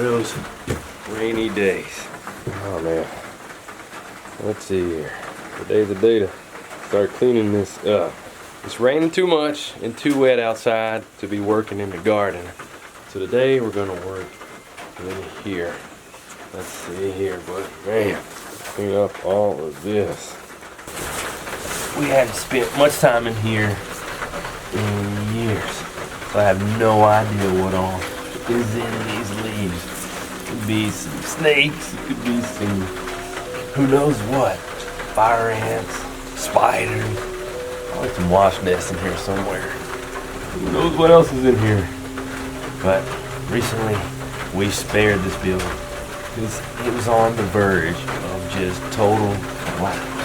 those rainy days. Oh man. Let's see here. Today's the day to start cleaning this up. It's raining too much and too wet outside to be working in the garden. So today we're gonna work in here. Let's see here, but man, clean up all of this. We haven't spent much time in here in years. So I have no idea what all is in these leaves. It could be some snakes, it could be some who knows what. Fire ants, spiders. Probably some wasp nests in here somewhere. Who knows what else is in here. But recently we spared this building because it was on the verge of just total collapse.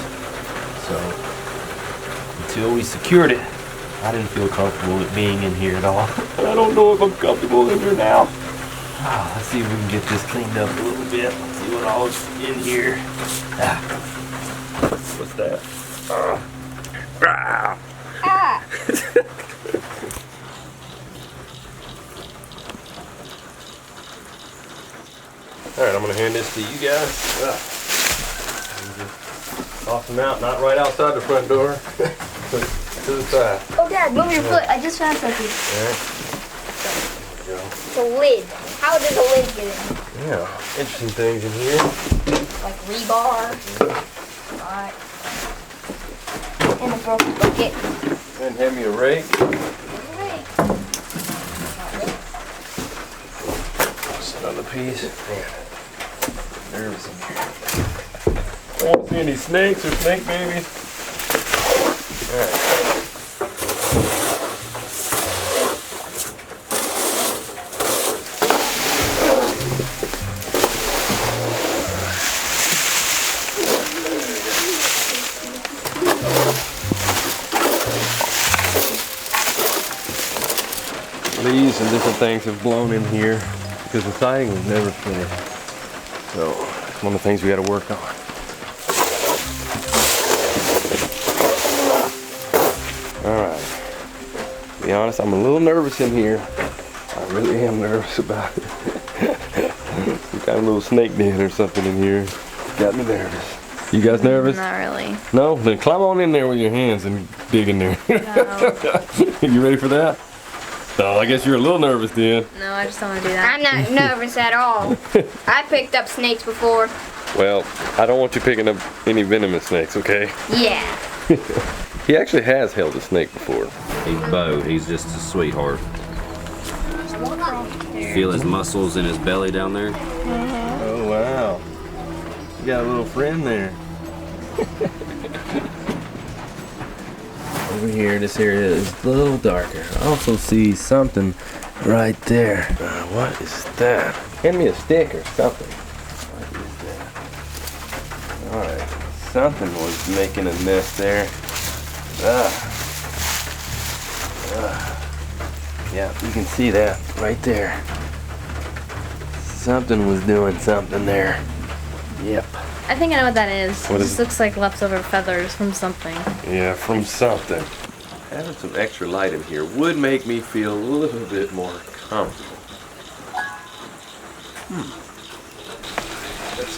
So until we secured it, I didn't feel comfortable with being in here at all. I don't know if I'm comfortable in here now. Oh, let's see if we can get this cleaned up a little bit. Let's see what all is in here. What's that? Alright, I'm going to hand this to you guys. Toss them out, not right outside the front door. To the side. Oh, Dad, move your foot. I just found something. Alright. The lid. How did the lid get in? Yeah, interesting things in here. Like rebar. Alright. And a broken bucket. And hand me a rake. Sit on the piece. Man, nervous in here. I don't see any snakes or snake babies. Alright. Leaves and different things have blown in here because the siding was never finished. So it's one of the things we got to work on. Alright. To be honest, I'm a little nervous in here. I really am nervous about it. Some kind of little snake den or something in here. Got me nervous. You guys nervous? Not really. No? Then climb on in there with your hands and dig in there. No. You ready for that? No, I guess you're a little nervous then. No, I just don't want to do that. I'm not nervous at all. I picked up snakes before. Well, I don't want you picking up any venomous snakes, okay? Yeah. He actually has held a snake before. He's Bo, he's just a sweetheart. Feel his muscles in his belly down there? Oh, wow. You got a little friend there. Over here, this area is a little darker. I also see something right there. What is that? Hand me a stick or something. What is that? Alright, something was making a mess there. Yeah, you can see that right there. Something was doing something there. Yep. I think I know what that is. What It is just it? looks like leftover feathers from something. Yeah, from something. Having some extra light in here would make me feel a little bit more comfortable. Let's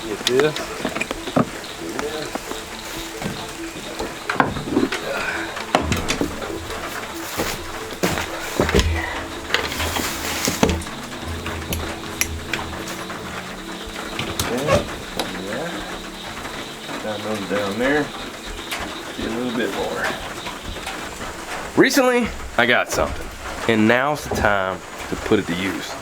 get this. Got those down there. See a little bit more. Recently, I got something, and now's the time to put it to use.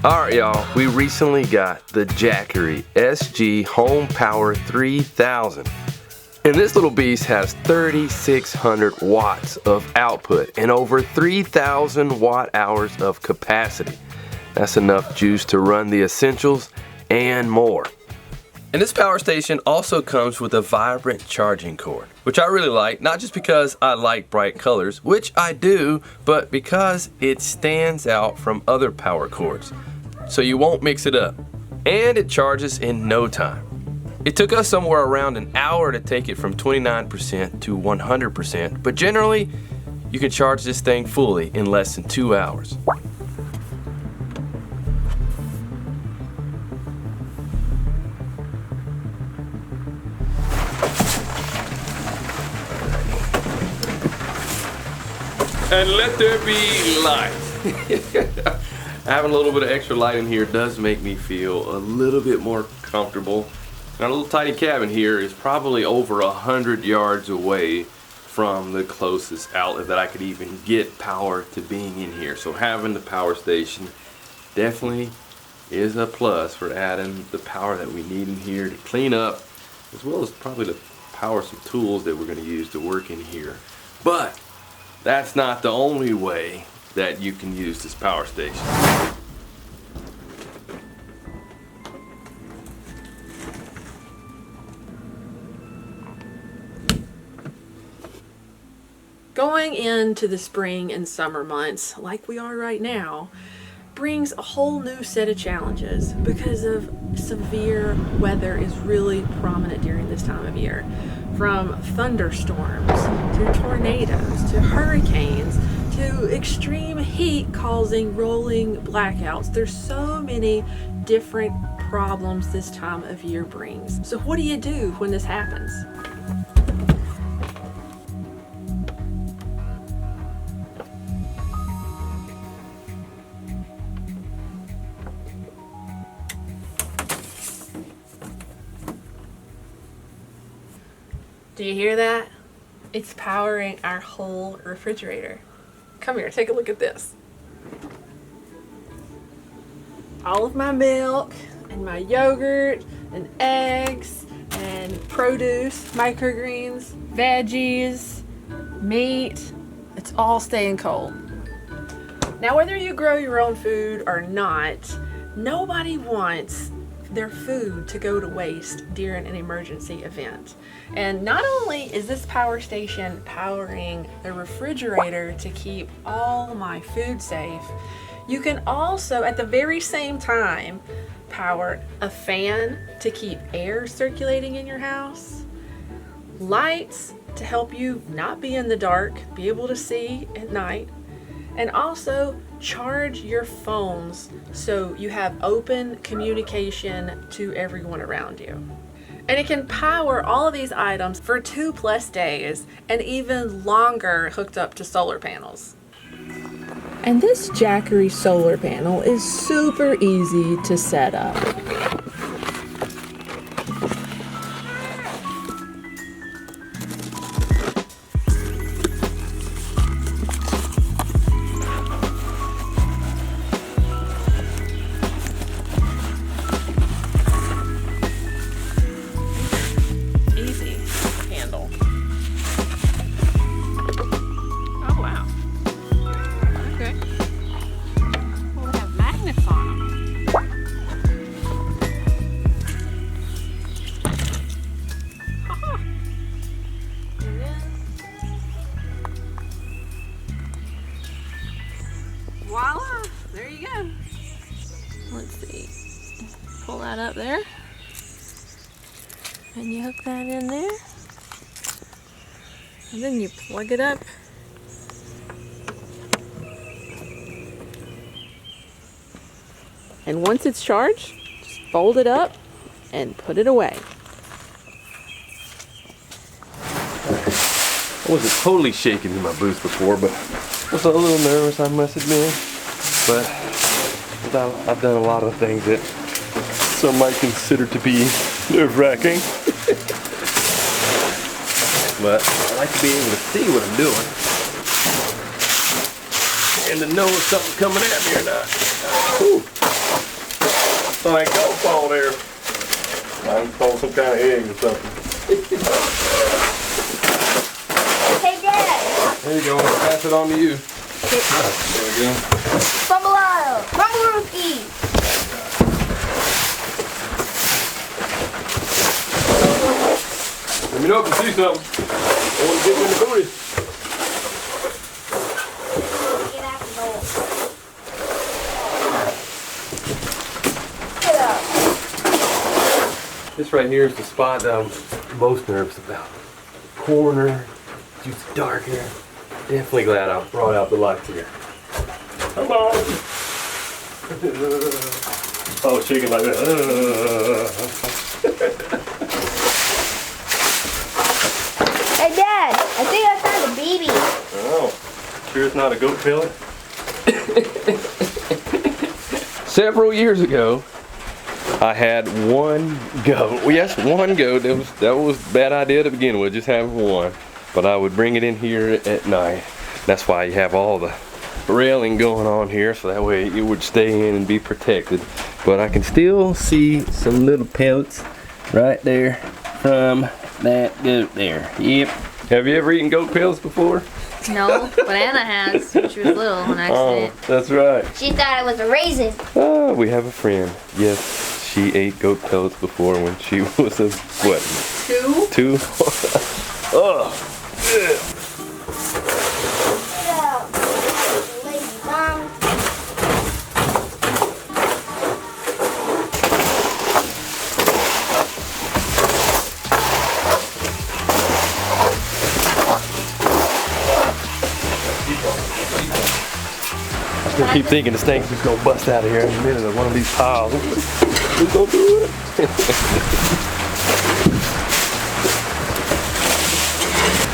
Alright y'all, we recently got the Jackery SG HomePower 3000. And this little beast has 3,600 watts of output and over 3,000 watt hours of capacity. That's enough juice to run the essentials and more. And this power station also comes with a vibrant charging cord, which I really like, not just because I like bright colors, which I do, but because it stands out from other power cords, so you won't mix it up. And it charges in no time. It took us somewhere around an hour to take it from 29% to 100%, but generally, you can charge this thing fully in less than 2 hours. And let there be light. Having a little bit of extra light in here does make me feel a little bit more comfortable. Now, a little tiny cabin here is probably over 100 yards away from the closest outlet that I could even get power to being in here. So having the power station definitely is a plus for adding the power that we need in here to clean up, as well as probably to power some tools that we're going to use to work in here. But that's not the only way that you can use this power station. Going into the spring and summer months, like we are right now, brings a whole new set of challenges because of severe weather is really prominent during this time of year. From thunderstorms to tornadoes to hurricanes to extreme heat causing rolling blackouts. There's so many different problems this time of year brings. So what do you do when this happens? Do you hear that? It's powering our whole refrigerator. Come here, take a look at this. All of my milk and my yogurt and eggs and produce, microgreens, veggies, meat, it's all staying cold. Now, whether you grow your own food or not, nobody wants their food to go to waste during an emergency event. And not only is this power station powering the refrigerator to keep all my food safe, you can also at the very same time power a fan to keep air circulating in your house, lights to help you not be in the dark, be able to see at night, and also charge your phones so you have open communication to everyone around you. And it can power all of these items for 2+ days and even longer hooked up to solar panels. And this Jackery solar panel is super easy to set up. Voila, there you go. Let's see, pull that up there, and you hook that in there, and then you plug it up. And once it's charged, just fold it up and put it away. I wasn't totally shaking in my boots before, but I was a little nervous, I must admit. But I've done a lot of things that some might consider to be nerve-wracking. But I like to be able to see what I'm doing and to know if something's coming at me or not. Ooh. Thought I go fall there. I stole some kind of egg or something. Hey, Dad. There you go. I'll pass it on to you. There we go. Bumbalado. Bumbalookie. Let me know if you see something. I want to get in the booty. Get out the door. Get up. This right here is the spot that I'm most nervous about. Corner, it's darker. Definitely glad I brought out the lights here. Come on. Oh, shaking like that. Hey, Dad, I think I found a baby. Oh, sure it's not a goat pellet? Several years ago, I had one goat. Well, yes, one goat. That was a bad idea to begin with, just having one. But I would bring it in here at night. That's why you have all the railing going on here, so that way it would stay in and be protected. But I can still see some little pellets right there from that goat there. Yep. Have you ever eaten goat pellets before? No, but Anna has when she was little on accident. Oh, that's right. She thought it was a raisin. Oh, we have a friend. Yes, she ate goat pellets before when she was a what? Two? Oh. Get out. Lazy mom. I still keep thinking the snake's just gonna bust out of here in a minute of one of these piles. Who's gonna do it?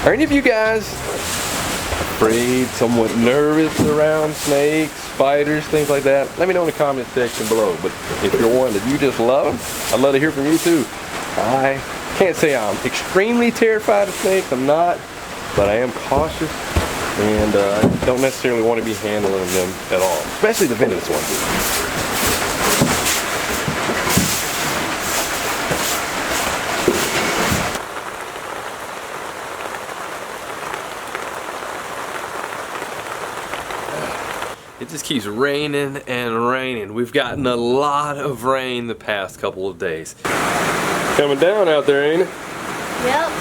Are any of you guys afraid, somewhat nervous around snakes, spiders, things like that? Let me know in the comment section below. But if you're one that you just love them, I'd love to hear from you too. I can't say I'm extremely terrified of snakes. I'm not, but I am cautious. And I don't necessarily want to be handling them at all, especially the venomous ones. It just keeps raining and raining. We've gotten a lot of rain the past couple of days. Coming down out there, ain't it? Yep.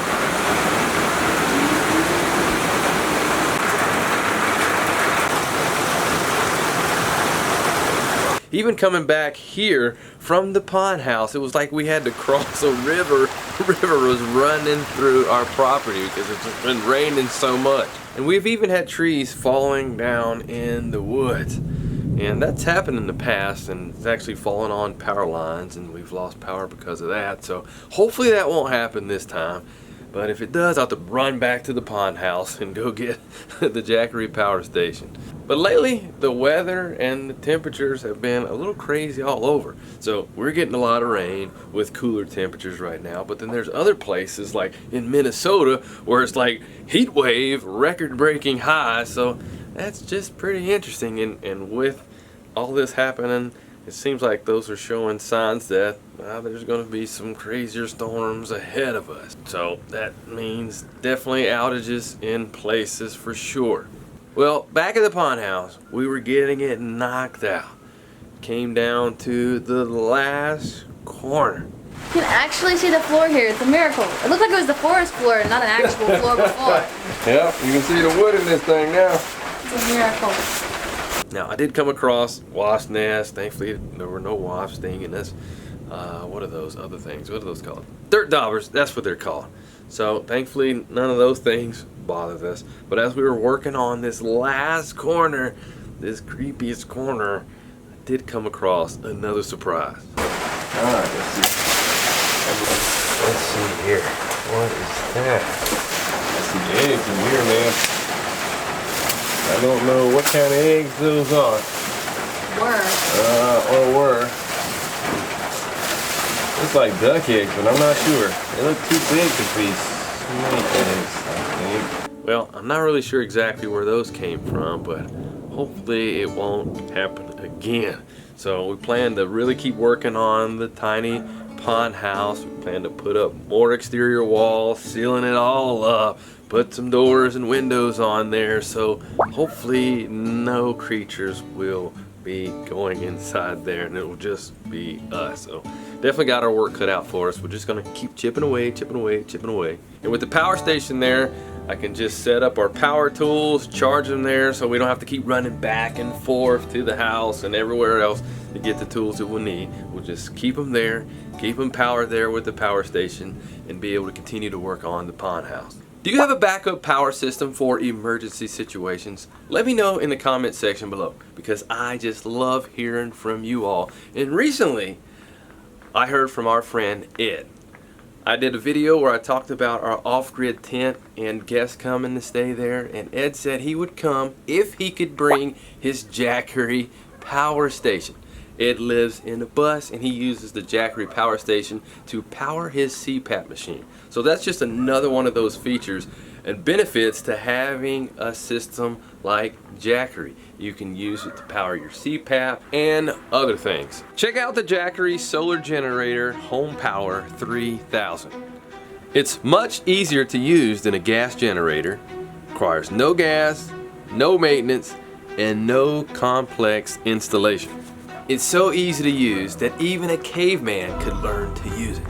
Even coming back here from the pond house, it was like we had to cross a river. The river was running through our property because it's just been raining so much. And we've even had trees falling down in the woods. And that's happened in the past, and it's actually fallen on power lines, and we've lost power because of that. So hopefully that won't happen this time. But if it does, I'll have to run back to the pond house and go get the Jackery power station. But lately, the weather and the temperatures have been a little crazy all over. So we're getting a lot of rain with cooler temperatures right now. But then there's other places like in Minnesota where it's like heat wave, record-breaking highs. So that's just pretty interesting. And with all this happening, it seems like those are showing signs that there's going to be some crazier storms ahead of us. So that means definitely outages in places for sure. Well, back at the pond house, we were getting it knocked out. Came down to the last corner. You can actually see the floor here. It's a miracle. It looked like it was the forest floor, not an actual floor before. Yeah, you can see the wood in this thing now. It's a miracle. Now, I did come across wasp nests. Thankfully, there were no wasps stinging us. What are those other things? What are those called? Dirt daubers, that's what they're called. So, thankfully, none of those things bothered us. But as we were working on this last corner, this creepiest corner, I did come across another surprise. Alright, let's see here. What is that? I see eggs in here, man. I don't know what kind of eggs those are. Were. Looks like duck eggs, but I'm not sure. They look too big to be snake eggs, I think. Well, I'm not really sure exactly where those came from, but hopefully it won't happen again. So we plan to really keep working on the tiny pond house. We plan to put up more exterior walls, sealing it all up, put some doors and windows on there, so hopefully no creatures will be going inside there and it will just be us. So definitely got our work cut out for us. We're just gonna keep chipping away, chipping away, chipping away. And with the power station there, I can just set up our power tools, charge them there so we don't have to keep running back and forth to the house and everywhere else to get the tools that we'll need. We'll just keep them there, keep them powered there with the power station, and be able to continue to work on the pond house. Do you have a backup power system for emergency situations? Let me know in the comment section below, because I just love hearing from you all. And recently, I heard from our friend Ed. I did a video where I talked about our off-grid tent and guests coming to stay there, and Ed said he would come if he could bring his Jackery power station. Ed lives in a bus and he uses the Jackery power station to power his CPAP machine. So that's just another one of those features and benefits to having a system like Jackery. You can use it to power your CPAP and other things. Check out the Jackery Solar Generator HomePower 3000. It's much easier to use than a gas generator, requires no gas, no maintenance, and no complex installation. It's so easy to use that even a caveman could learn to use it.